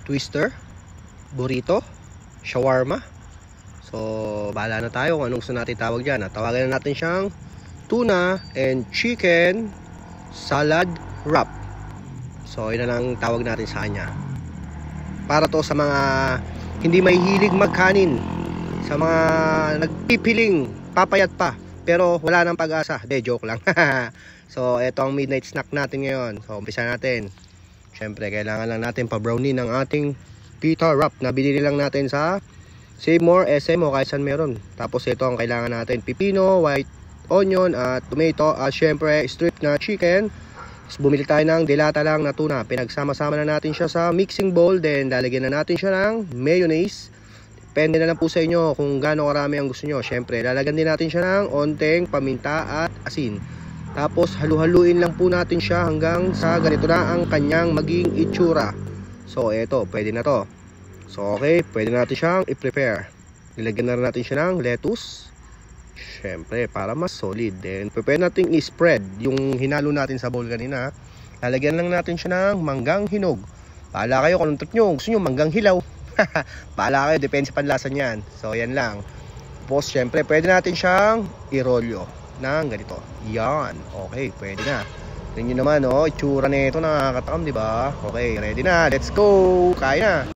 twister, burrito, shawarma. So bahala na tayo kung anong gusto natin tawag dyan. Tawagan na natin siyang tuna and chicken salad wrap. So yun na lang tawag natin sa kanya. Para to sa mga hindi mahihilig magkanin, sa mga nagpipiling papayat pa pero wala nang pag-asa. Joke lang. So ito ang midnight snack natin ngayon. So umpisa natin. Syempre kailangan lang natin pa-brownie ng ating pita wrap na binili lang natin sa Save More, SM o kahit saan meron. Tapos ito ang kailangan natin: pipino, white onion at tomato, at syempre strip na chicken. Tapos bumili tayo ng dilata lang na tuna. Pinagsama-sama na natin siya sa mixing bowl. Then lalagyan na natin siya ng mayonnaise. Depende na lang po sa inyo kung gaano karami ang gusto nyo. Syempre lalagyan din natin siya ng onteng paminta at asin. Tapos halu-haluin lang po natin siya hanggang sa ganito na ang kanyang maging itsura. So eto, pwede na to. So okay, pwede natin siyang i-prepare. Nilagyan na natin siya ng lettuce. Syempre para mas solid. Then pwede natin i-spread yung hinalo natin sa bowl kanina. Lalagyan lang natin siya ng manggang hinog. Bahala kayo kung anong trip nyo. Gusto nyo manggang hilaw? Bahala kayo, depende sa panlasa niyan. So yan lang. Tapos syempre pwede natin siyang i-rolyo ng ganito. Yan. Okay, pwede na. Tingnan nyo naman, itsura nito nakakatakam, di ba? Okay, ready na. Let's go. Kaya na.